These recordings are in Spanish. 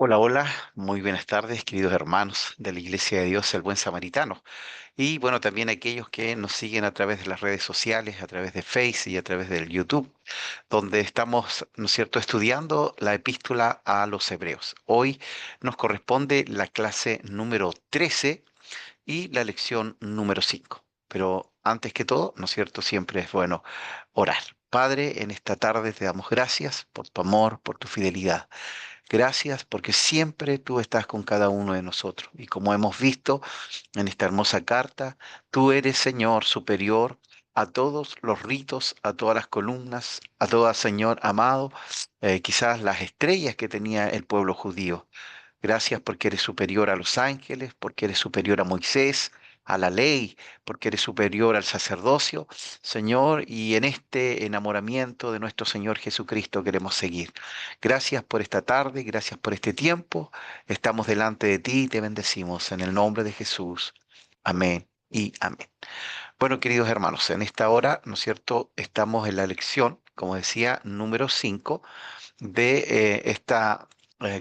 Hola, hola, muy buenas tardes, queridos hermanos de la Iglesia de Dios, el Buen Samaritano. Y bueno, también aquellos que nos siguen a través de las redes sociales, a través de Face y a través del YouTube, donde estamos, ¿no es cierto?, estudiando la epístola a los Hebreos. Hoy nos corresponde la clase número 13 y la lección número 5. Pero antes que todo, ¿no es cierto?, siempre es bueno orar. Padre, en esta tarde te damos gracias por tu amor, por tu fidelidad. Gracias porque siempre tú estás con cada uno de nosotros. Y como hemos visto en esta hermosa carta, tú eres, Señor, superior a todos los ritos, a todas las columnas, a todas, Señor amado, quizás las estrellas que tenía el pueblo judío. Gracias porque eres superior a los ángeles, porque eres superior a Moisés, a la ley, porque eres superior al sacerdocio, Señor, y en este enamoramiento de nuestro Señor Jesucristo queremos seguir. Gracias por esta tarde, gracias por este tiempo. Estamos delante de ti y te bendecimos en el nombre de Jesús. Amén y amén. Bueno, queridos hermanos, en esta hora, ¿no es cierto? Estamos en la lección, como decía, número 5 de esta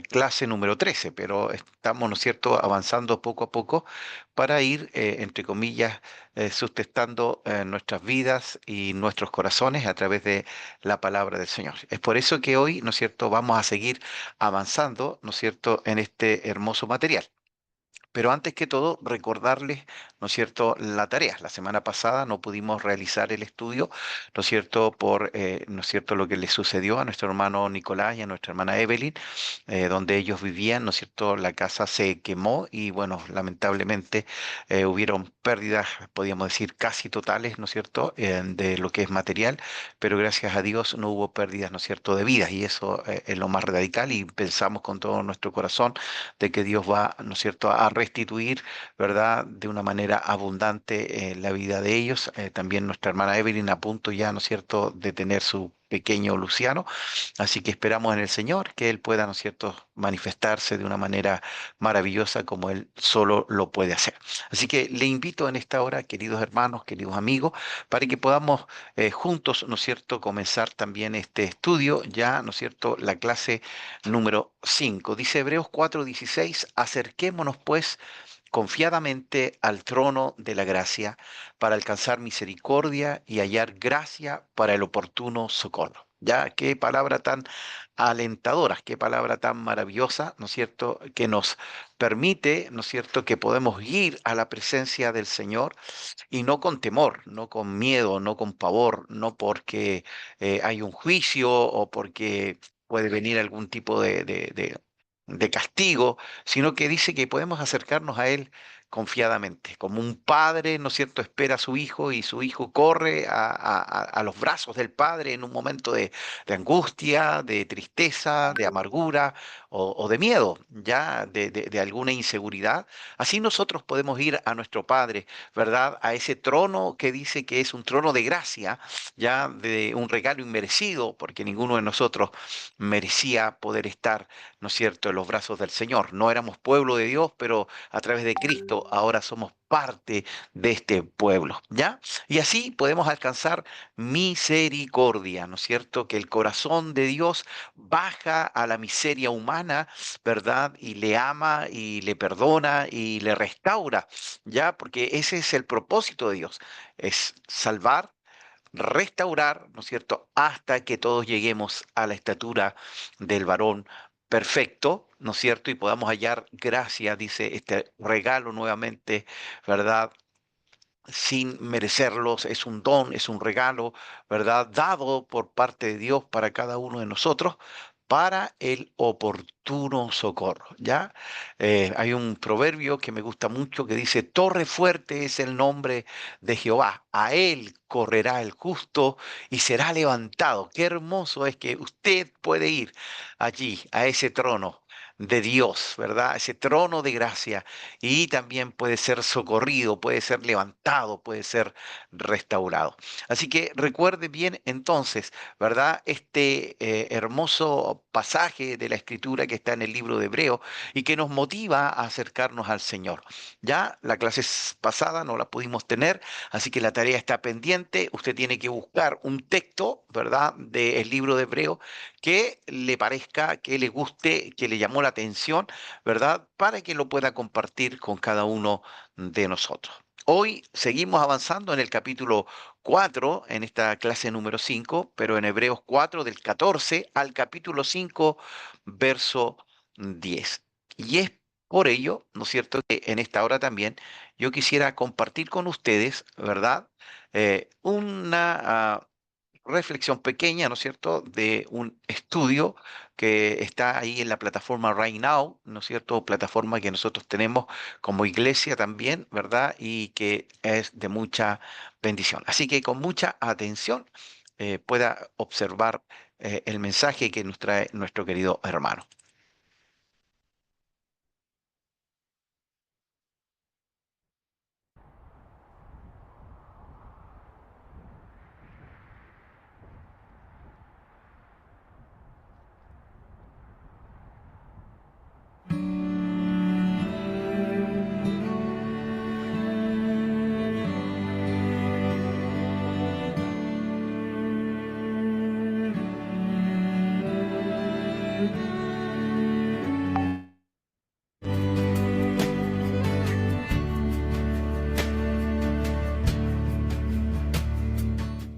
clase número 13, pero estamos, ¿no es cierto?, avanzando poco a poco para ir, entre comillas, sustentando nuestras vidas y nuestros corazones a través de la palabra del Señor. Es por eso que hoy, ¿no es cierto?, vamos a seguir avanzando, ¿no es cierto?, en este hermoso material. Pero antes que todo, recordarles, ¿no es cierto?, la tarea. La semana pasada no pudimos realizar el estudio, ¿no es cierto?, por, ¿no es cierto?, lo que le sucedió a nuestro hermano Nicolás y a nuestra hermana Evelyn, donde ellos vivían, ¿no es cierto?, la casa se quemó y, bueno, lamentablemente hubieron pérdidas, podríamos decir, casi totales, ¿no es cierto?, de lo que es material, pero gracias a Dios no hubo pérdidas, ¿no es cierto?, de vidas y eso es lo más radical y pensamos con todo nuestro corazón de que Dios va, ¿no es cierto?, a restituir, ¿verdad?, de una manera abundante la vida de ellos. También nuestra hermana Evelyn a punto ya, ¿no es cierto?, de tener su pequeño Luciano. Así que esperamos en el Señor que Él pueda, ¿no es cierto?, manifestarse de una manera maravillosa como Él solo lo puede hacer. Así que le invito en esta hora, queridos hermanos, queridos amigos, para que podamos juntos, ¿no es cierto?, comenzar también este estudio, ya, ¿no es cierto?, la clase número 5. Dice Hebreos 4:16, acerquémonos pues confiadamente al trono de la gracia para alcanzar misericordia y hallar gracia para el oportuno socorro. Ya, qué palabra tan alentadora, qué palabra tan maravillosa, ¿no es cierto?, que nos permite, ¿no es cierto?, que podemos ir a la presencia del Señor y no con temor, no con miedo, no con pavor, no porque hay un juicio o porque puede venir algún tipo de castigo, sino que dice que podemos acercarnos a Él confiadamente, como un padre, ¿no es cierto?, espera a su hijo y su hijo corre a los brazos del padre en un momento de angustia, de tristeza, de amargura o de miedo, ya de alguna inseguridad. Así nosotros podemos ir a nuestro Padre, ¿verdad? A ese trono que dice que es un trono de gracia, ya de un regalo inmerecido, porque ninguno de nosotros merecía poder estar, ¿no es cierto?, en los brazos del Señor. No éramos pueblo de Dios, pero a través de Cristo ahora somos parte de este pueblo, ¿ya? Y así podemos alcanzar misericordia, ¿no es cierto? Que el corazón de Dios baja a la miseria humana, ¿verdad? Y le ama y le perdona y le restaura, ¿ya? Porque ese es el propósito de Dios, es salvar, restaurar, ¿no es cierto?, hasta que todos lleguemos a la estatura del varón perfecto, ¿no es cierto? Y podamos hallar gracia, dice este regalo nuevamente, ¿verdad? Sin merecerlos, es un don, es un regalo, ¿verdad? Dado por parte de Dios para cada uno de nosotros para el oportuno socorro, ¿ya? Hay un proverbio que me gusta mucho que dice, torre fuerte es el nombre de Jehová, a él correrá el justo y será levantado. Qué hermoso es que usted puede ir allí, a ese trono. de Dios, ¿verdad? Ese trono de gracia. Y también puede ser socorrido, puede ser levantado, puede ser restaurado. Así que recuerde bien entonces, ¿verdad? Este hermoso pasaje de la Escritura que está en el libro de Hebreo y que nos motiva a acercarnos al Señor. Ya la clase pasada no la pudimos tener, así que la tarea está pendiente. Usted tiene que buscar un texto, ¿verdad?, del libro de Hebreo que le parezca, que le guste, que le llamó la atención, ¿verdad?, para que lo pueda compartir con cada uno de nosotros. Hoy seguimos avanzando en el capítulo 4, en esta clase número 5, pero en Hebreos 4, del 14 al capítulo 5, verso 10. Y es por ello, ¿no es cierto?, que en esta hora también yo quisiera compartir con ustedes, ¿verdad?, una reflexión pequeña, ¿no es cierto?, de un estudio que está ahí en la plataforma Right Now, ¿no es cierto?, plataforma que nosotros tenemos como iglesia también, ¿verdad?, y que es de mucha bendición. Así que con mucha atención pueda observar el mensaje que nos trae nuestro querido hermano.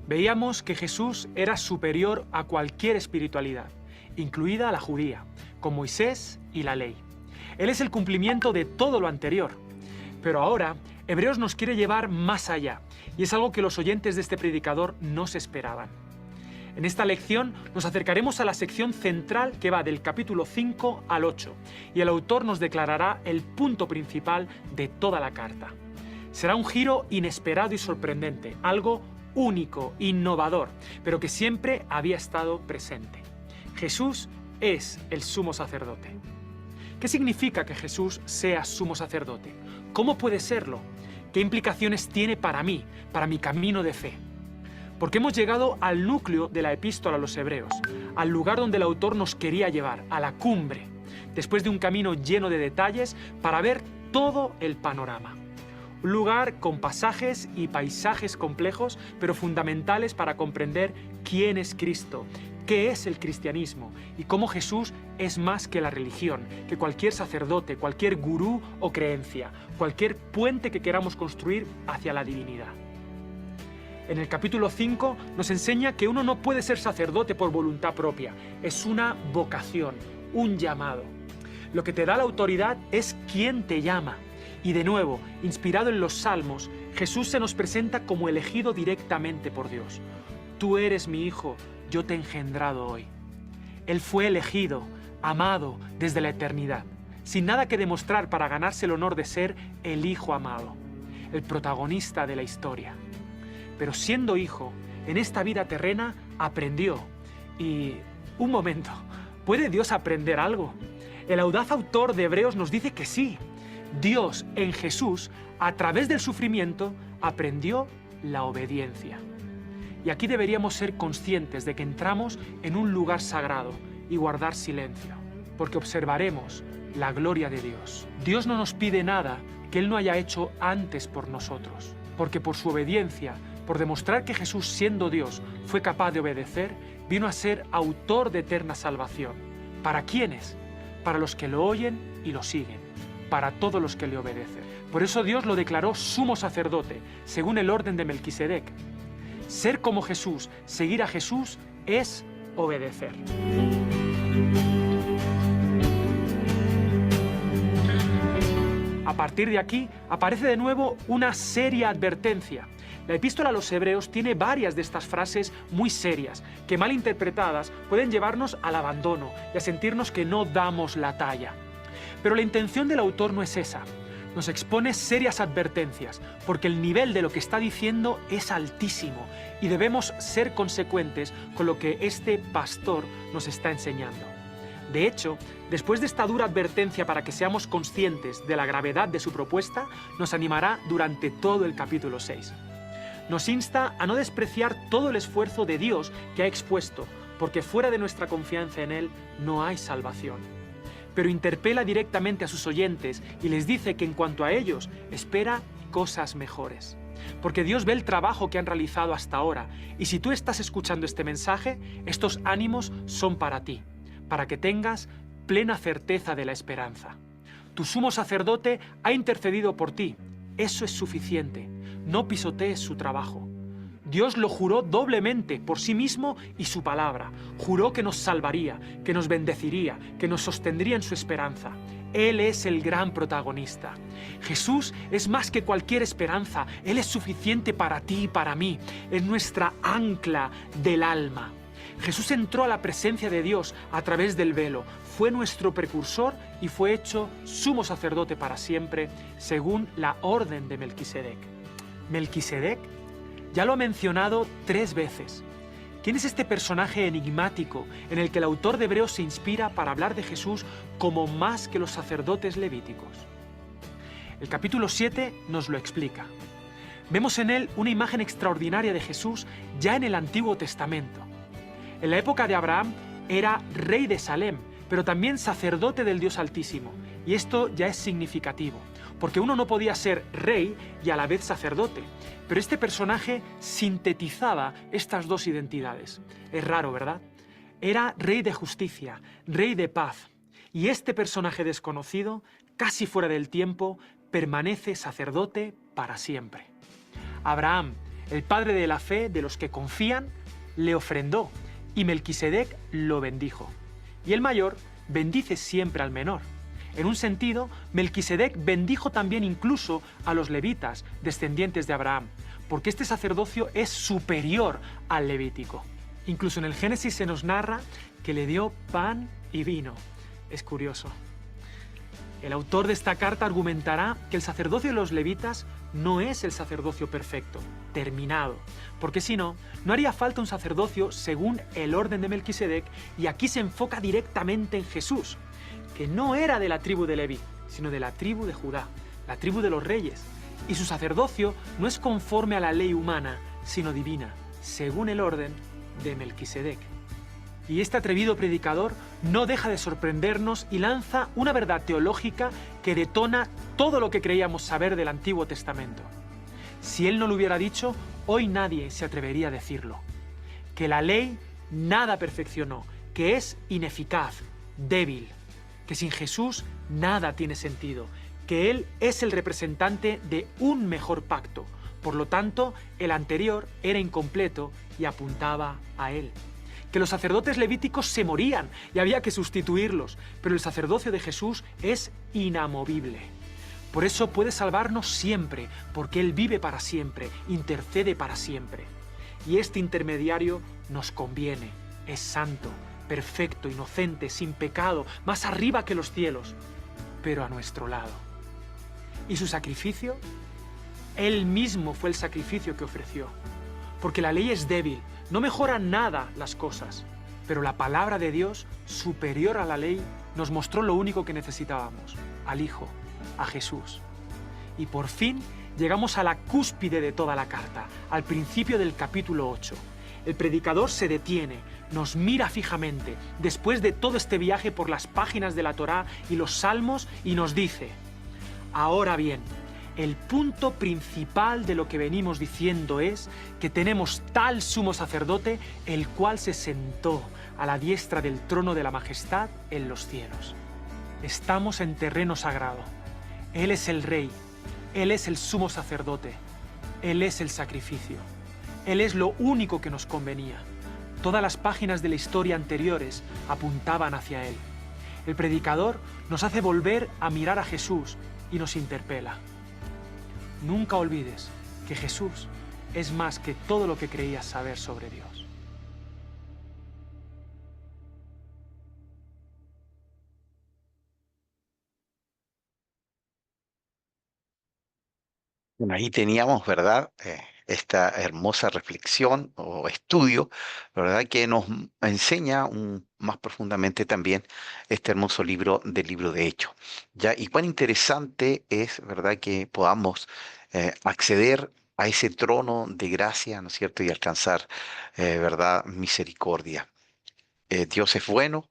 Veíamos que Jesús era superior a cualquier espiritualidad, incluida la judía, con Moisés y la ley. Él es el cumplimiento de todo lo anterior. Pero ahora, Hebreos nos quiere llevar más allá, y es algo que los oyentes de este predicador no se esperaban. En esta lección nos acercaremos a la sección central que va del capítulo 5 al 8, y el autor nos declarará el punto principal de toda la carta. Será un giro inesperado y sorprendente, algo único, innovador, pero que siempre había estado presente. Jesús es el sumo sacerdote. ¿Qué significa que Jesús sea sumo sacerdote? ¿Cómo puede serlo? ¿Qué implicaciones tiene para mí, para mi camino de fe? Porque hemos llegado al núcleo de la epístola a los Hebreos, al lugar donde el autor nos quería llevar, a la cumbre, después de un camino lleno de detalles para ver todo el panorama. Un lugar con pasajes y paisajes complejos, pero fundamentales para comprender quién es Cristo, qué es el cristianismo y cómo Jesús es más que la religión, que cualquier sacerdote, cualquier gurú o creencia, cualquier puente que queramos construir hacia la divinidad. En el capítulo 5 nos enseña que uno no puede ser sacerdote por voluntad propia, es una vocación, un llamado. Lo que te da la autoridad es quién te llama. Y de nuevo, inspirado en los Salmos, Jesús se nos presenta como elegido directamente por Dios. Tú eres mi hijo, yo te he engendrado hoy. Él fue elegido, amado desde la eternidad, sin nada que demostrar para ganarse el honor de ser el hijo amado, el protagonista de la historia. Pero siendo hijo, en esta vida terrena aprendió. Y, un momento, ¿puede Dios aprender algo? El audaz autor de Hebreos nos dice que sí. Dios en Jesús, a través del sufrimiento, aprendió la obediencia. Y aquí deberíamos ser conscientes de que entramos en un lugar sagrado y guardar silencio, porque observaremos la gloria de Dios. Dios no nos pide nada que Él no haya hecho antes por nosotros, porque por su obediencia, por demostrar que Jesús, siendo Dios, fue capaz de obedecer, vino a ser autor de eterna salvación. ¿Para quiénes? Para los que lo oyen y lo siguen, para todos los que le obedecen. Por eso Dios lo declaró sumo sacerdote, según el orden de Melquisedec. Ser como Jesús, seguir a Jesús, es obedecer. A partir de aquí, aparece de nuevo una seria advertencia. La epístola a los Hebreos tiene varias de estas frases muy serias, que mal interpretadas pueden llevarnos al abandono y a sentirnos que no damos la talla. Pero la intención del autor no es esa. Nos expone serias advertencias, porque el nivel de lo que está diciendo es altísimo y debemos ser consecuentes con lo que este pastor nos está enseñando. De hecho, después de esta dura advertencia para que seamos conscientes de la gravedad de su propuesta, nos animará durante todo el capítulo 6. Nos insta a no despreciar todo el esfuerzo de Dios que ha expuesto, porque fuera de nuestra confianza en Él no hay salvación. Pero interpela directamente a sus oyentes y les dice que en cuanto a ellos, espera cosas mejores. Porque Dios ve el trabajo que han realizado hasta ahora, y si tú estás escuchando este mensaje, estos ánimos son para ti, para que tengas plena certeza de la esperanza. Tu sumo sacerdote ha intercedido por ti. Eso es suficiente. No pisotees su trabajo. Dios lo juró doblemente por sí mismo y su palabra. Juró que nos salvaría, que nos bendeciría, que nos sostendría en su esperanza. Él es el gran protagonista. Jesús es más que cualquier esperanza. Él es suficiente para ti y para mí. Es nuestra ancla del alma. Jesús entró a la presencia de Dios a través del velo. Fue nuestro precursor y fue hecho sumo sacerdote para siempre, según la orden de Melquisedec. Melquisedec ya lo ha mencionado 3 veces. ¿Quién es este personaje enigmático en el que el autor de Hebreos se inspira para hablar de Jesús como más que los sacerdotes levíticos? El capítulo 7 nos lo explica. Vemos en él una imagen extraordinaria de Jesús ya en el Antiguo Testamento. En la época de Abraham era rey de Salem, pero también sacerdote del Dios Altísimo. Y esto ya es significativo, porque uno no podía ser rey y a la vez sacerdote. Pero este personaje sintetizaba estas dos identidades. Es raro, ¿verdad? Era rey de justicia, rey de paz. Y este personaje desconocido, casi fuera del tiempo, permanece sacerdote para siempre. Abraham, el padre de la fe de los que confían, le ofrendó y Melquisedec lo bendijo. Y el mayor bendice siempre al menor. En un sentido, Melquisedec bendijo también incluso a los levitas, descendientes de Abraham, porque este sacerdocio es superior al levítico. Incluso en el Génesis se nos narra que le dio pan y vino. Es curioso. El autor de esta carta argumentará que el sacerdocio de los levitas no es el sacerdocio perfecto, terminado, porque si no, no haría falta un sacerdocio según el orden de Melquisedec, y aquí se enfoca directamente en Jesús, que no era de la tribu de Leví, sino de la tribu de Judá, la tribu de los reyes, y su sacerdocio no es conforme a la ley humana, sino divina, según el orden de Melquisedec. Y este atrevido predicador no deja de sorprendernos y lanza una verdad teológica que detona todo lo que creíamos saber del Antiguo Testamento. Si él no lo hubiera dicho, hoy nadie se atrevería a decirlo. Que la ley nada perfeccionó, que es ineficaz, débil, que sin Jesús nada tiene sentido, que Él es el representante de un mejor pacto. Por lo tanto, el anterior era incompleto y apuntaba a Él. Que los sacerdotes levíticos se morían y había que sustituirlos, pero el sacerdocio de Jesús es inamovible. Por eso puede salvarnos siempre, porque Él vive para siempre, intercede para siempre. Y este intermediario nos conviene, es santo, perfecto, inocente, sin pecado, más arriba que los cielos, pero a nuestro lado. ¿Y su sacrificio? Él mismo fue el sacrificio que ofreció, porque la ley es débil, no mejora nada las cosas, pero la palabra de Dios, superior a la ley, nos mostró lo único que necesitábamos, al Hijo, a Jesús. Y por fin llegamos a la cúspide de toda la carta, al principio del capítulo 8. El predicador se detiene, nos mira fijamente, después de todo este viaje por las páginas de la Torá y los Salmos, y nos dice: ahora bien, el punto principal de lo que venimos diciendo es que tenemos tal sumo sacerdote, el cual se sentó a la diestra del trono de la majestad en los cielos. Estamos en terreno sagrado. Él es el Rey, Él es el sumo sacerdote, Él es el sacrificio. Él es lo único que nos convenía. Todas las páginas de la historia anteriores apuntaban hacia Él. El predicador nos hace volver a mirar a Jesús y nos interpela. Nunca olvides que Jesús es más que todo lo que creías saber sobre Dios. Bueno, ahí teníamos, ¿verdad? esta hermosa reflexión o estudio, ¿verdad? Que nos enseña más profundamente también este hermoso libro del libro de Hechos, ¿ya? Y cuán interesante es, ¿verdad? Que podamos acceder a ese trono de gracia, ¿no es cierto? Y alcanzar, ¿verdad? Misericordia. Dios es bueno,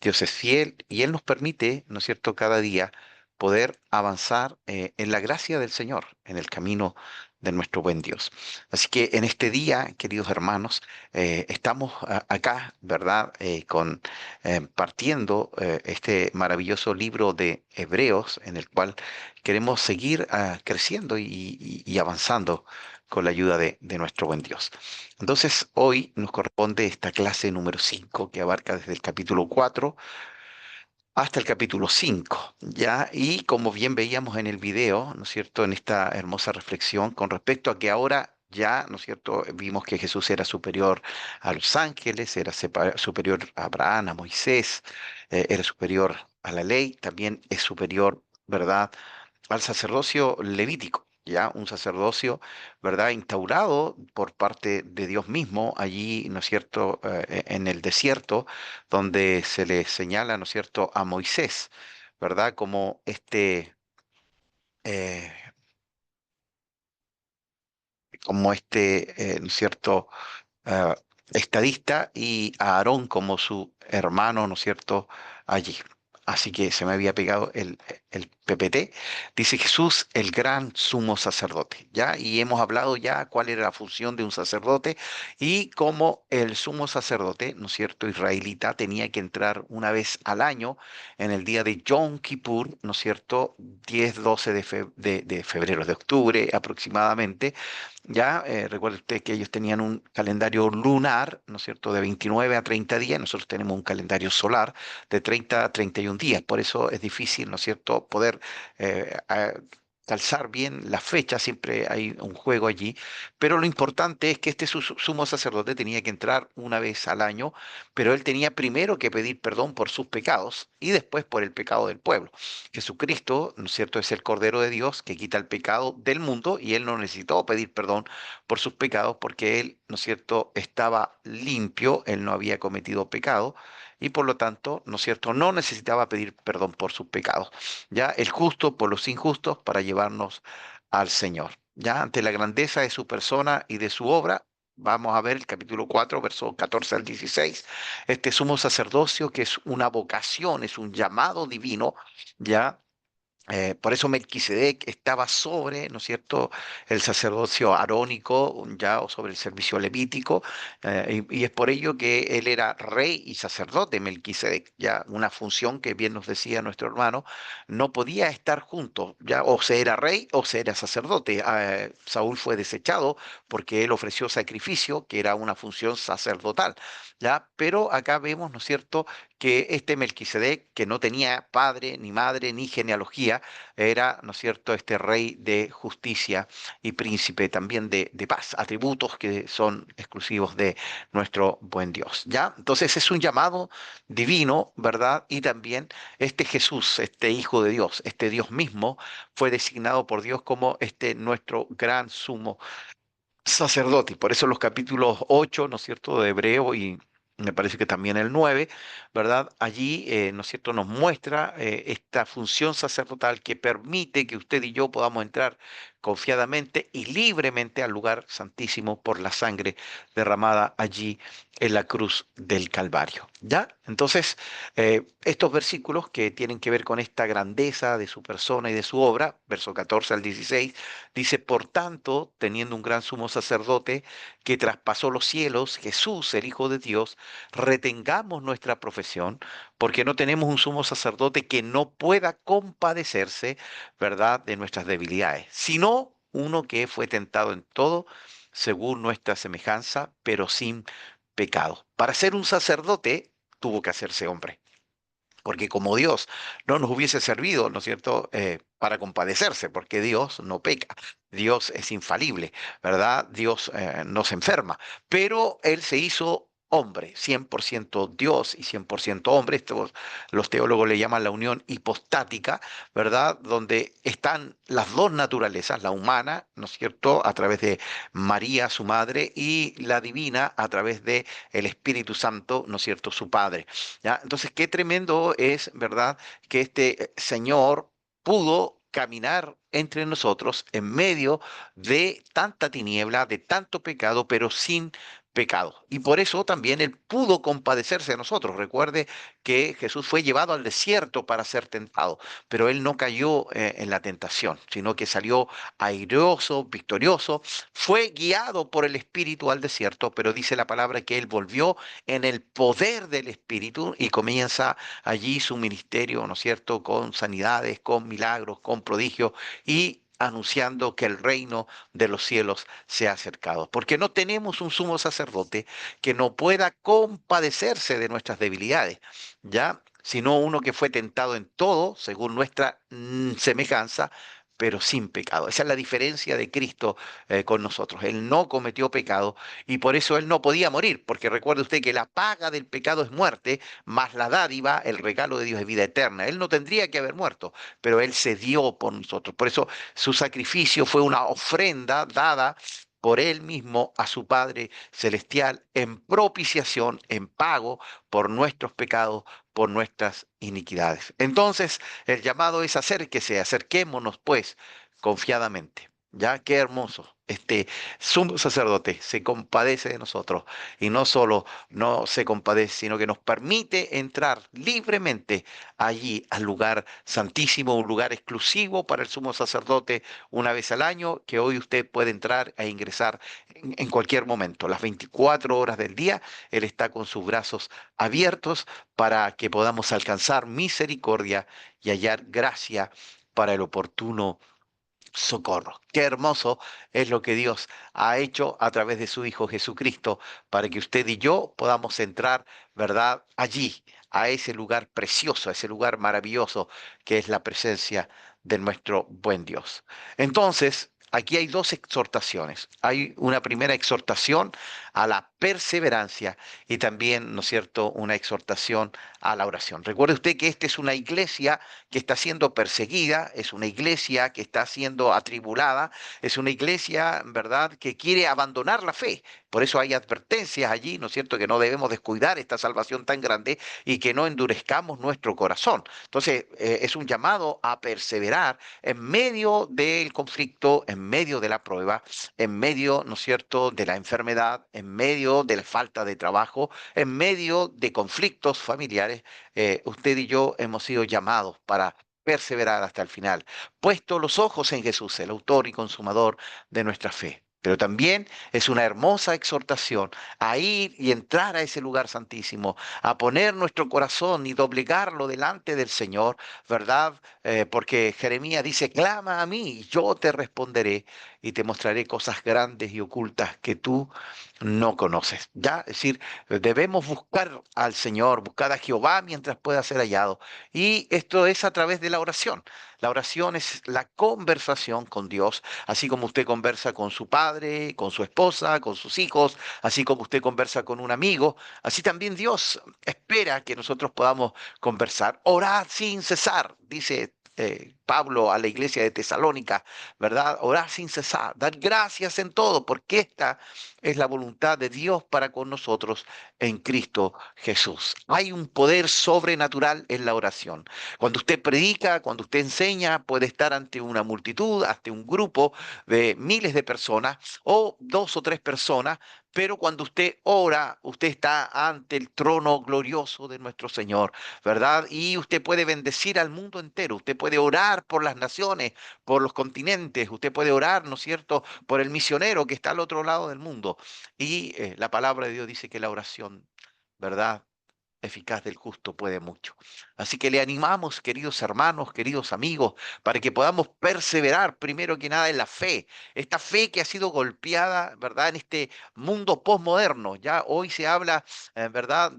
Dios es fiel y Él nos permite, ¿no es cierto?, cada día poder avanzar en la gracia del Señor, en el camino de nuestro buen Dios. Así que en este día, queridos hermanos, estamos acá, ¿verdad?, partiendo este maravilloso libro de Hebreos, en el cual queremos seguir creciendo y avanzando con la ayuda de nuestro buen Dios. Entonces, hoy nos corresponde esta clase número 5 que abarca desde el capítulo 4 hasta el capítulo 5, ¿ya? Y como bien veíamos en el video, ¿no es cierto?, en esta hermosa reflexión con respecto a que ahora ya, ¿no es cierto?, vimos que Jesús era superior a los ángeles, era superior a Abraham, a Moisés, era superior a la ley, también es superior, ¿verdad?, al sacerdocio levítico, ya un sacerdocio, ¿verdad?, instaurado por parte de Dios mismo allí, ¿no es cierto?, en el desierto, donde se le señala, ¿no es cierto?, a Moisés, ¿verdad?, eh, como ¿no es cierto?, ah, estadista y a Aarón como su hermano, ¿no es cierto?, allí. Así que se me había pegado el PPT. Dice Jesús, el gran sumo sacerdote, ¿ya? Y hemos hablado ya cuál era la función de un sacerdote y cómo el sumo sacerdote, ¿no es cierto?, israelita, tenía que entrar una vez al año en el día de Yom Kippur, ¿no es cierto?, 10-12 de febrero, de octubre aproximadamente, ya, recuerde usted que ellos tenían un calendario lunar, ¿no es cierto?, de 29 a 30 días. Nosotros tenemos un calendario solar de 30 a 31 días. Por eso es difícil, ¿no es cierto?, poder calzar bien la fecha. Siempre hay un juego allí. Pero lo importante es que este sumo sacerdote tenía que entrar una vez al año, pero él tenía primero que pedir perdón por sus pecados y después por el pecado del pueblo. Jesucristo, ¿no es cierto?, es el Cordero de Dios que quita el pecado del mundo y él no necesitó pedir perdón por sus pecados porque él, ¿no es cierto?, estaba limpio, él no había cometido pecado y por lo tanto, ¿no es cierto?, no necesitaba pedir perdón por sus pecados. Ya el justo por los injustos para llevarnos al Señor. Ya ante la grandeza de su persona y de su obra, vamos a ver el capítulo 4 versos 14 al 16. Este sumo sacerdocio que es una vocación, es un llamado divino, ya. Por eso Melquisedec estaba sobre, ¿no es cierto?, el sacerdocio arónico, ya, o sobre el servicio levítico, y es por ello que él era rey y sacerdote, Melquisedec, ya, una función que bien nos decía nuestro hermano, no podía estar juntos, ya, o se era rey o se era sacerdote. Saúl fue desechado porque él ofreció sacrificio, que era una función sacerdotal, ya, pero acá vemos, ¿no es cierto?, que este Melquisedec, que no tenía padre, ni madre, ni genealogía, era, ¿no es cierto?, este rey de justicia y príncipe también de paz, atributos que son exclusivos de nuestro buen Dios, ¿ya? Entonces es un llamado divino, ¿verdad? Y también este Jesús, este Hijo de Dios, este Dios mismo, fue designado por Dios como este nuestro gran sumo sacerdote. Y por eso los capítulos 8, ¿no es cierto?, de Hebreo y me parece que también el 9, ¿verdad? Allí, ¿no es cierto?, nos muestra esta función sacerdotal que permite que usted y yo podamos entrar confiadamente y libremente al lugar santísimo por la sangre derramada allí en la cruz del Calvario. ¿Ya? Entonces, estos versículos que tienen que ver con esta grandeza de su persona y de su obra, verso 14 al 16, dice, por tanto, teniendo un gran sumo sacerdote que traspasó los cielos, Jesús, el Hijo de Dios, retengamos nuestra profesión, porque no tenemos un sumo sacerdote que no pueda compadecerse, ¿verdad?, de nuestras debilidades, sino uno que fue tentado en todo, según nuestra semejanza, pero sin pecado. Para ser un sacerdote, tuvo que hacerse hombre. Porque como Dios no nos hubiese servido, ¿no es cierto?, para compadecerse, porque Dios no peca, Dios es infalible, ¿verdad? Dios no se enferma, pero Él se hizo hombre, 100% Dios y 100% hombre. Esto los teólogos le llaman la unión hipostática, ¿verdad? Donde están las dos naturalezas, la humana, ¿no es cierto?, a través de María, su madre, y la divina a través de el Espíritu Santo, ¿no es cierto?, su Padre. ¿Ya? Entonces, qué tremendo es, ¿verdad?, que este Señor pudo caminar entre nosotros en medio de tanta tiniebla, de tanto pecado, pero sin pecado. Y por eso también Él pudo compadecerse de nosotros. Recuerde que Jesús fue llevado al desierto para ser tentado, pero Él no cayó en la tentación, sino que salió airoso, victorioso, fue guiado por el Espíritu al desierto, pero dice la palabra que Él volvió en el poder del Espíritu y comienza allí su ministerio, ¿no es cierto?, con sanidades, con milagros, con prodigios y anunciando que el reino de los cielos se ha acercado. Porque no tenemos un sumo sacerdote que no pueda compadecerse de nuestras debilidades, ¿ya? Sino uno que fue tentado en todo, según nuestra semejanza, pero sin pecado. Esa es la diferencia de Cristo con nosotros. Él no cometió pecado y por eso él no podía morir, porque recuerde usted que la paga del pecado es muerte, más la dádiva, el regalo de Dios es vida eterna. Él no tendría que haber muerto, pero él se dio por nosotros. Por eso su sacrificio fue una ofrenda dada por él mismo a su Padre Celestial en propiciación, en pago por nuestros pecados, por nuestras iniquidades. Entonces, el llamado es acérquese, acerquémonos pues confiadamente. Ya, qué hermoso. Este sumo sacerdote se compadece de nosotros y no solo no se compadece, sino que nos permite entrar libremente allí al lugar santísimo, un lugar exclusivo para el sumo sacerdote una vez al año, que hoy usted puede entrar e ingresar en cualquier momento. Las 24 horas del día, Él está con sus brazos abiertos para que podamos alcanzar misericordia y hallar gracia para el oportuno socorro. Qué hermoso es lo que Dios ha hecho a través de su Hijo Jesucristo para que usted y yo podamos entrar, ¿verdad?, allí, a ese lugar precioso, a ese lugar maravilloso que es la presencia de nuestro buen Dios. Entonces, aquí hay dos exhortaciones. Hay una primera exhortación a la perseverancia y también, ¿no es cierto?, una exhortación a la oración. Recuerde usted que esta es una iglesia que está siendo perseguida, es una iglesia que está siendo atribulada, es una iglesia, ¿verdad?, que quiere abandonar la fe. Por eso hay advertencias allí, ¿no es cierto?, que no debemos descuidar esta salvación tan grande y que no endurezcamos nuestro corazón. Entonces, es un llamado a perseverar en medio del conflicto, en medio de la prueba, en medio, ¿no es cierto?, de la enfermedad, en medio de la falta de trabajo, en medio de conflictos familiares. Usted y yo hemos sido llamados para perseverar hasta el final, puesto los ojos en Jesús, el autor y consumador de nuestra fe. Pero también es una hermosa exhortación a ir y entrar a ese lugar santísimo, a poner nuestro corazón y doblegarlo delante del Señor, ¿verdad? Porque Jeremías dice, clama a mí, y yo te responderé y te mostraré cosas grandes y ocultas que tú no conoces. Ya, es decir, debemos buscar al Señor, buscar a Jehová mientras pueda ser hallado. Y esto es a través de la oración. La oración es la conversación con Dios, así como usted conversa con su padre, con su esposa, con sus hijos, así como usted conversa con un amigo, así también Dios espera que nosotros podamos conversar. Orad sin cesar, dice Pablo a la iglesia de Tesalónica, ¿verdad? Orad sin cesar, dar gracias en todo, porque esta es la voluntad de Dios para con nosotros en Cristo Jesús. Hay un poder sobrenatural en la oración. Cuando usted predica, cuando usted enseña, puede estar ante una multitud, ante un grupo de miles de personas o dos o tres personas, pero cuando usted ora, usted está ante el trono glorioso de nuestro Señor, ¿verdad? Y usted puede bendecir al mundo entero, usted puede orar por las naciones, por los continentes, usted puede orar, ¿no es cierto?, por el misionero que está al otro lado del mundo. Y la palabra de Dios dice que la oración, ¿verdad?, eficaz del justo puede mucho. Así que le animamos, queridos hermanos, queridos amigos, para que podamos perseverar primero que nada en la fe, esta fe que ha sido golpeada, ¿verdad? En este mundo posmoderno. Ya hoy se habla, ¿verdad?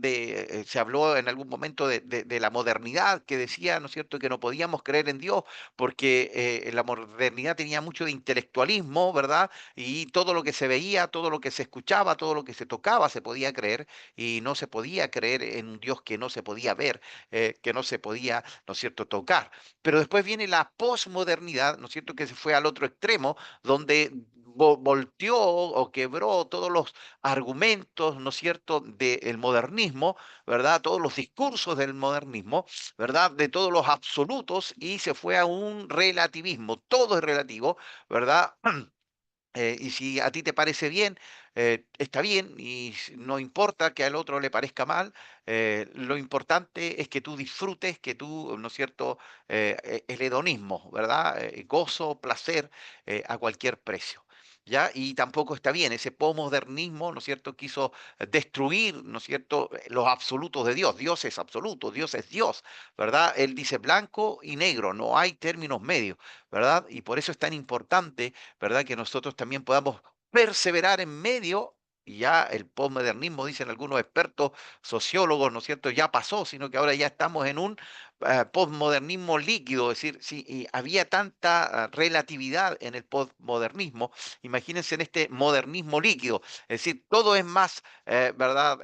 Se habló en algún momento de la modernidad que decía, ¿no es cierto?, que no podíamos creer en Dios porque la modernidad tenía mucho de intelectualismo, ¿verdad? Y todo lo que se veía, todo lo que se escuchaba, todo lo que se tocaba se podía creer y no se podía creer en un Dios que no se podía ver, que no se podía, ¿no es cierto?, tocar. Pero después viene la posmodernidad, ¿no es cierto?, que se fue al otro extremo, donde volteó o quebró todos los argumentos, ¿no es cierto?, del modernismo, ¿verdad? Todos los discursos del modernismo, ¿verdad? De todos los absolutos y se fue a un relativismo. Todo es relativo, ¿verdad? Y si a ti te parece bien, está bien, y no importa que al otro le parezca mal, lo importante es que tú disfrutes, que tú, ¿no es cierto?, el hedonismo, ¿verdad? Gozo, placer, a cualquier precio. ¿Ya? Y tampoco está bien, ese posmodernismo, ¿no es cierto?, quiso destruir, ¿no es cierto?, los absolutos de Dios. Dios es absoluto, Dios es Dios, ¿verdad? Él dice blanco y negro, no hay términos medios, ¿verdad? Y por eso es tan importante, ¿verdad?, que nosotros también podamos perseverar en medio, y ya el posmodernismo, dicen algunos expertos sociólogos, ¿no es cierto?, ya pasó, sino que ahora ya estamos en un posmodernismo líquido, es decir, si había tanta relatividad en el posmodernismo, imagínense en este modernismo líquido, es decir, todo es más, ¿verdad?,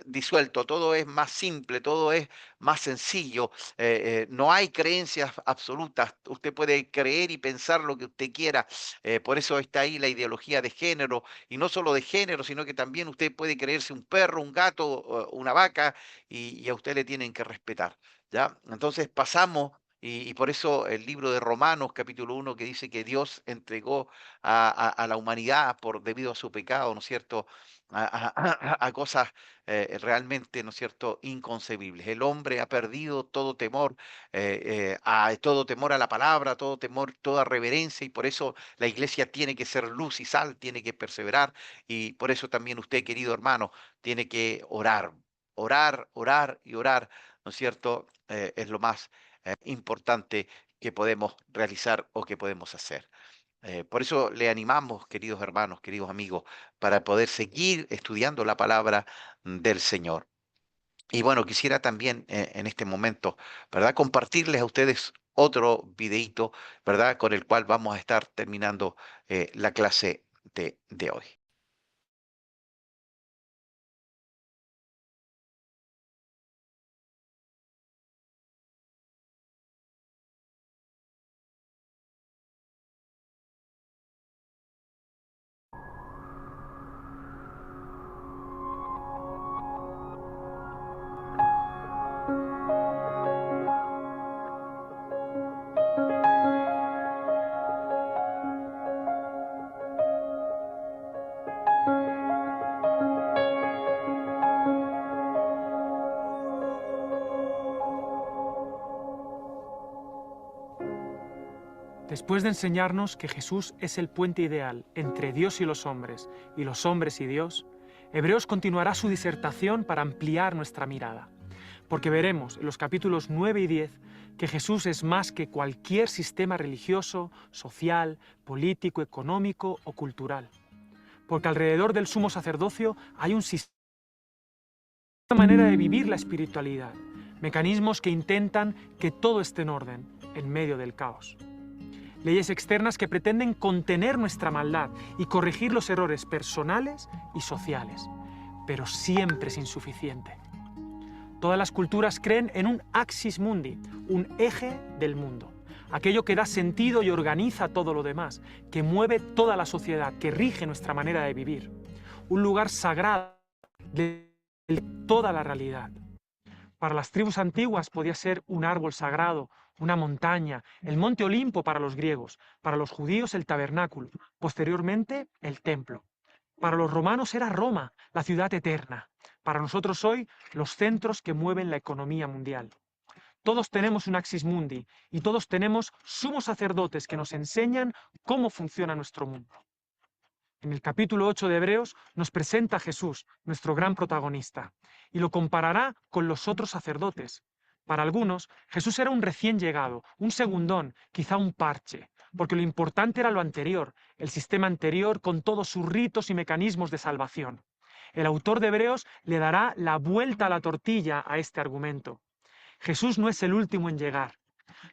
disuelto, todo es más simple, todo es más sencillo, no hay creencias absolutas, usted puede creer y pensar lo que usted quiera, por eso está ahí la ideología de género, y no solo de género, sino que también usted puede creerse un perro, un gato, una vaca, y a usted le tienen que respetar, ¿ya? Entonces pasamos, y por eso el libro de Romanos, capítulo 1, que dice que Dios entregó a la humanidad por debido a su pecado, ¿no es cierto?, a cosas realmente, ¿no es cierto?, inconcebibles. El hombre ha perdido todo temor a la palabra, todo temor, toda reverencia, y por eso la iglesia tiene que ser luz y sal, tiene que perseverar, y por eso también usted, querido hermano, tiene que orar, orar, orar y orar, ¿no es cierto? Es lo más importante que podemos realizar o que podemos hacer. Por eso le animamos, queridos hermanos, queridos amigos, para poder seguir estudiando la palabra del Señor. Y bueno, quisiera también en este momento, ¿verdad?, compartirles a ustedes otro videíto, ¿verdad?, con el cual vamos a estar terminando la clase de hoy. Después de enseñarnos que Jesús es el puente ideal entre Dios y los hombres y Dios, Hebreos continuará su disertación para ampliar nuestra mirada, porque veremos en los capítulos 9 y 10 que Jesús es más que cualquier sistema religioso, social, político, económico o cultural, porque alrededor del sumo sacerdocio hay un sistema, una manera de vivir la espiritualidad, mecanismos que intentan que todo esté en orden en medio del caos. Leyes externas que pretenden contener nuestra maldad y corregir los errores personales y sociales, pero siempre es insuficiente. Todas las culturas creen en un axis mundi, un eje del mundo, aquello que da sentido y organiza todo lo demás, que mueve toda la sociedad, que rige nuestra manera de vivir, un lugar sagrado de toda la realidad. Para las tribus antiguas podía ser un árbol sagrado, una montaña, el monte Olimpo para los griegos, para los judíos el tabernáculo, posteriormente el templo. Para los romanos era Roma, la ciudad eterna. Para nosotros hoy, los centros que mueven la economía mundial. Todos tenemos un axis mundi y todos tenemos sumos sacerdotes que nos enseñan cómo funciona nuestro mundo. En el capítulo 8 de Hebreos nos presenta a Jesús, nuestro gran protagonista, y lo comparará con los otros sacerdotes. Para algunos, Jesús era un recién llegado, un segundón, quizá un parche, porque lo importante era lo anterior, el sistema anterior con todos sus ritos y mecanismos de salvación. El autor de Hebreos le dará la vuelta a la tortilla a este argumento. Jesús no es el último en llegar.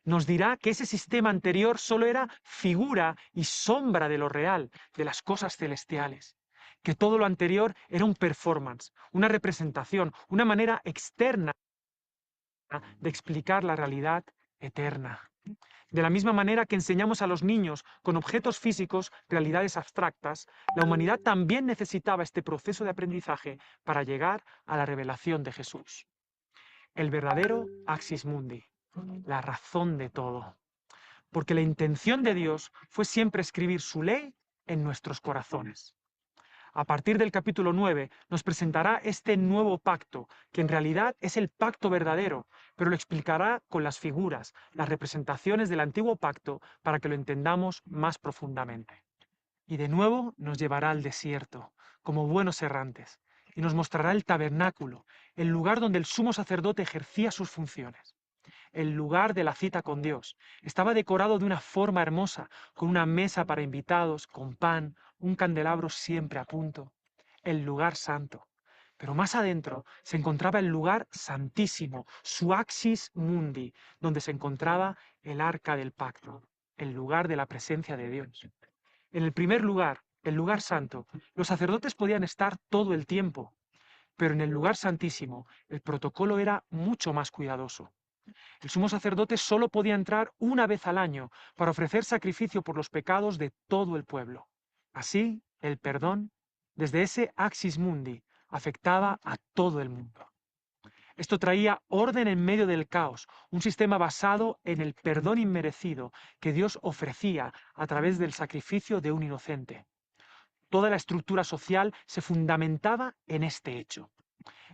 Nos dirá que ese sistema anterior solo era figura y sombra de lo real, de las cosas celestiales, que todo lo anterior era un performance, una representación, una manera externa de explicar la realidad eterna. De la misma manera que enseñamos a los niños con objetos físicos realidades abstractas, la humanidad también necesitaba este proceso de aprendizaje para llegar a la revelación de Jesús. El verdadero Axis Mundi, la razón de todo. Porque la intención de Dios fue siempre escribir su ley en nuestros corazones. A partir del capítulo 9 nos presentará este nuevo pacto, que en realidad es el pacto verdadero, pero lo explicará con las figuras, las representaciones del antiguo pacto, para que lo entendamos más profundamente. Y de nuevo nos llevará al desierto, como buenos errantes, y nos mostrará el tabernáculo, el lugar donde el sumo sacerdote ejercía sus funciones. El lugar de la cita con Dios. Estaba decorado de una forma hermosa, con una mesa para invitados, con pan, un candelabro siempre a punto. El lugar santo. Pero más adentro se encontraba el lugar santísimo, su axis mundi, donde se encontraba el arca del pacto, el lugar de la presencia de Dios. En el primer lugar, el lugar santo, los sacerdotes podían estar todo el tiempo, pero en el lugar santísimo el protocolo era mucho más cuidadoso. El sumo sacerdote solo podía entrar una vez al año para ofrecer sacrificio por los pecados de todo el pueblo. Así, el perdón, desde ese axis mundi, afectaba a todo el mundo. Esto traía orden en medio del caos, un sistema basado en el perdón inmerecido que Dios ofrecía a través del sacrificio de un inocente. Toda la estructura social se fundamentaba en este hecho.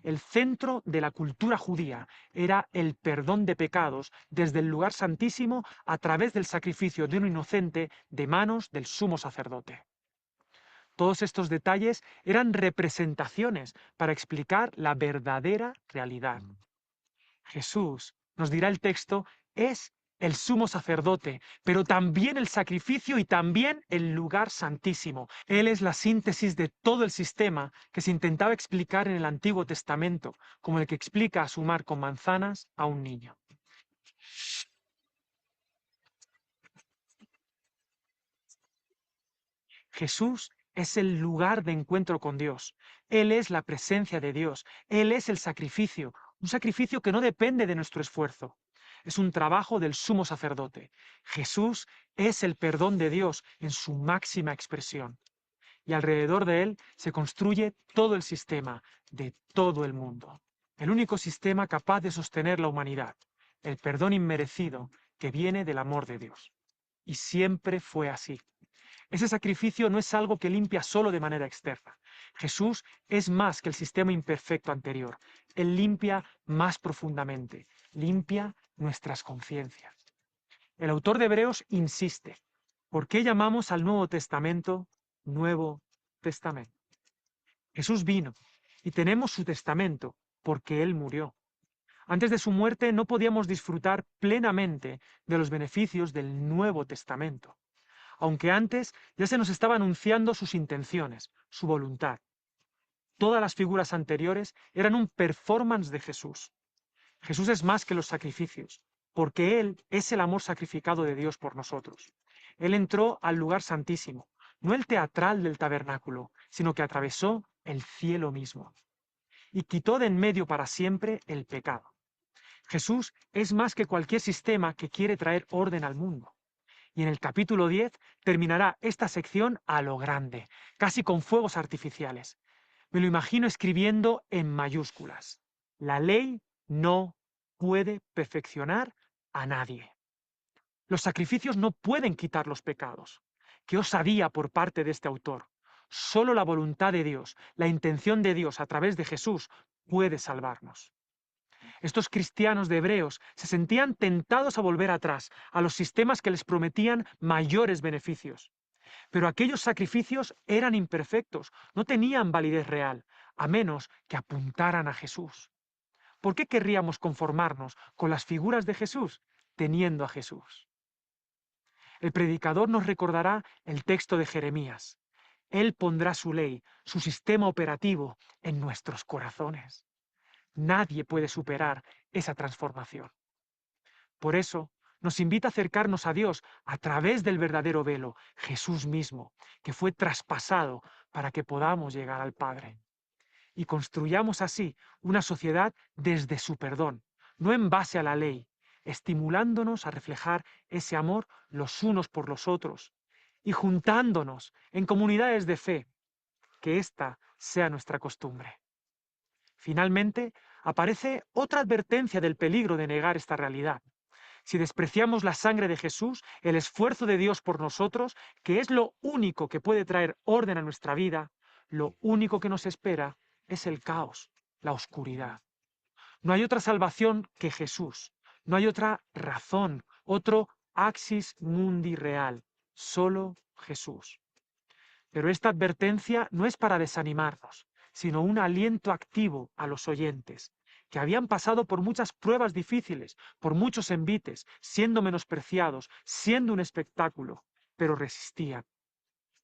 El centro de la cultura judía era el perdón de pecados desde el lugar santísimo a través del sacrificio de un inocente de manos del sumo sacerdote. Todos estos detalles eran representaciones para explicar la verdadera realidad. Jesús, nos dirá el texto, es el sumo sacerdote, pero también el sacrificio y también el lugar santísimo. Él es la síntesis de todo el sistema que se intentaba explicar en el Antiguo Testamento, como el que explica a sumar con manzanas a un niño. Jesús es el lugar de encuentro con Dios. Él es la presencia de Dios. Él es el sacrificio, un sacrificio que no depende de nuestro esfuerzo. Es un trabajo del sumo sacerdote. Jesús es el perdón de Dios en su máxima expresión. Y alrededor de él se construye todo el sistema de todo el mundo. El único sistema capaz de sostener la humanidad. El perdón inmerecido que viene del amor de Dios. Y siempre fue así. Ese sacrificio no es algo que limpia solo de manera externa. Jesús es más que el sistema imperfecto anterior. Él limpia más profundamente, limpia nuestras conciencias. El autor de Hebreos insiste, ¿por qué llamamos al Nuevo Testamento Nuevo Testamento? Jesús vino y tenemos su testamento porque Él murió. Antes de su muerte no podíamos disfrutar plenamente de los beneficios del Nuevo Testamento, aunque antes ya se nos estaba anunciando sus intenciones, su voluntad. Todas las figuras anteriores eran un performance de Jesús. Jesús es más que los sacrificios, porque Él es el amor sacrificado de Dios por nosotros. Él entró al lugar santísimo, no el teatral del tabernáculo, sino que atravesó el cielo mismo y quitó de en medio para siempre el pecado. Jesús es más que cualquier sistema que quiere traer orden al mundo. Y en el capítulo 10 terminará esta sección a lo grande, casi con fuegos artificiales. Me lo imagino escribiendo en mayúsculas. La ley no puede perfeccionar a nadie. Los sacrificios no pueden quitar los pecados. Qué osadía por parte de este autor. Solo la voluntad de Dios, la intención de Dios a través de Jesús puede salvarnos. Estos cristianos de Hebreos se sentían tentados a volver atrás, a los sistemas que les prometían mayores beneficios. Pero aquellos sacrificios eran imperfectos, no tenían validez real, a menos que apuntaran a Jesús. ¿Por qué querríamos conformarnos con las figuras de Jesús teniendo a Jesús? El predicador nos recordará el texto de Jeremías. Él pondrá su ley, su sistema operativo en nuestros corazones. Nadie puede superar esa transformación. Por eso, nos invita a acercarnos a Dios a través del verdadero velo, Jesús mismo, que fue traspasado para que podamos llegar al Padre. Y construyamos así una sociedad desde su perdón, no en base a la ley, estimulándonos a reflejar ese amor los unos por los otros y juntándonos en comunidades de fe, que esta sea nuestra costumbre. Finalmente, aparece otra advertencia del peligro de negar esta realidad. Si despreciamos la sangre de Jesús, el esfuerzo de Dios por nosotros, que es lo único que puede traer orden a nuestra vida, lo único que nos espera es el caos, la oscuridad. No hay otra salvación que Jesús. No hay otra razón, otro axis mundi real. Solo Jesús. Pero esta advertencia no es para desanimarnos, sino un aliento activo a los oyentes, que habían pasado por muchas pruebas difíciles, por muchos envites, siendo menospreciados, siendo un espectáculo, pero resistían.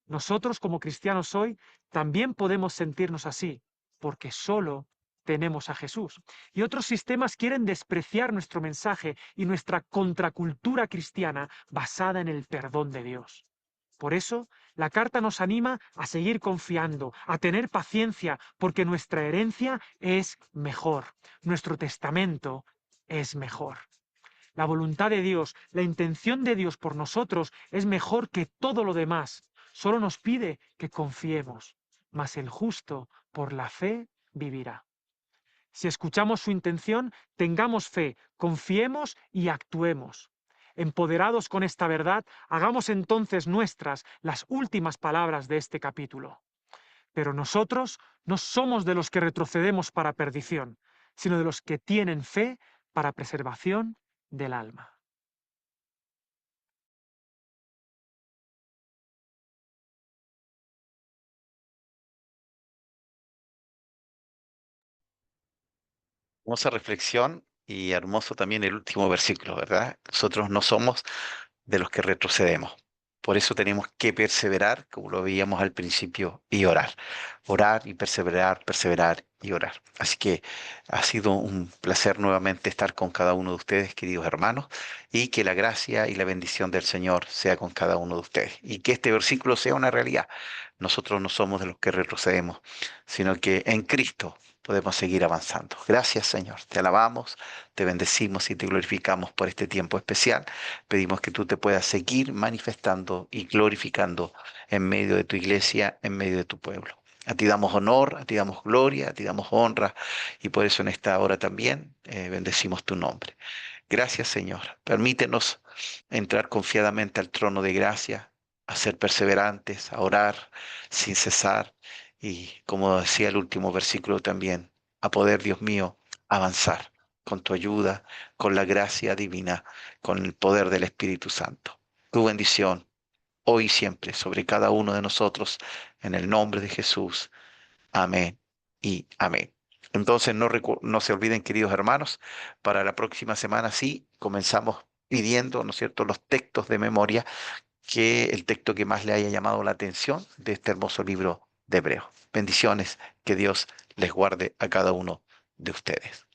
Nosotros como cristianos hoy también podemos sentirnos así, porque solo tenemos a Jesús. Y otros sistemas quieren despreciar nuestro mensaje y nuestra contracultura cristiana basada en el perdón de Dios. Por eso, la carta nos anima a seguir confiando, a tener paciencia, porque nuestra herencia es mejor, nuestro testamento es mejor. La voluntad de Dios, la intención de Dios por nosotros es mejor que todo lo demás. Solo nos pide que confiemos, mas el justo por la fe vivirá. Si escuchamos su intención, tengamos fe, confiemos y actuemos. Empoderados con esta verdad, hagamos entonces nuestras las últimas palabras de este capítulo. Pero nosotros no somos de los que retrocedemos para perdición, sino de los que tienen fe para preservación del alma. Hermosa reflexión y hermoso también el último versículo, ¿verdad? Nosotros no somos de los que retrocedemos. Por eso tenemos que perseverar, como lo veíamos al principio, y orar. Orar y perseverar, perseverar y orar. Así que ha sido un placer nuevamente estar con cada uno de ustedes, queridos hermanos, y que la gracia y la bendición del Señor sea con cada uno de ustedes. Y que este versículo sea una realidad. Nosotros no somos de los que retrocedemos, sino que en Cristo podemos seguir avanzando. Gracias, Señor. Te alabamos, te bendecimos y te glorificamos por este tiempo especial. Pedimos que tú te puedas seguir manifestando y glorificando en medio de tu iglesia, en medio de tu pueblo. A ti damos honor, a ti damos gloria, a ti damos honra y por eso en esta hora también bendecimos tu nombre. Gracias, Señor. Permítenos entrar confiadamente al trono de gracia, a ser perseverantes, a orar sin cesar y, como decía el último versículo también, a poder, Dios mío, avanzar con tu ayuda, con la gracia divina, con el poder del Espíritu Santo. Tu bendición hoy y siempre sobre cada uno de nosotros, en el nombre de Jesús. Amén y amén. Entonces no se olviden, queridos hermanos, para la próxima semana sí comenzamos pidiendo, ¿no es cierto?, los textos de memoria, que el texto que más le haya llamado la atención de este hermoso libro de Hebreos. Bendiciones, que Dios les guarde a cada uno de ustedes.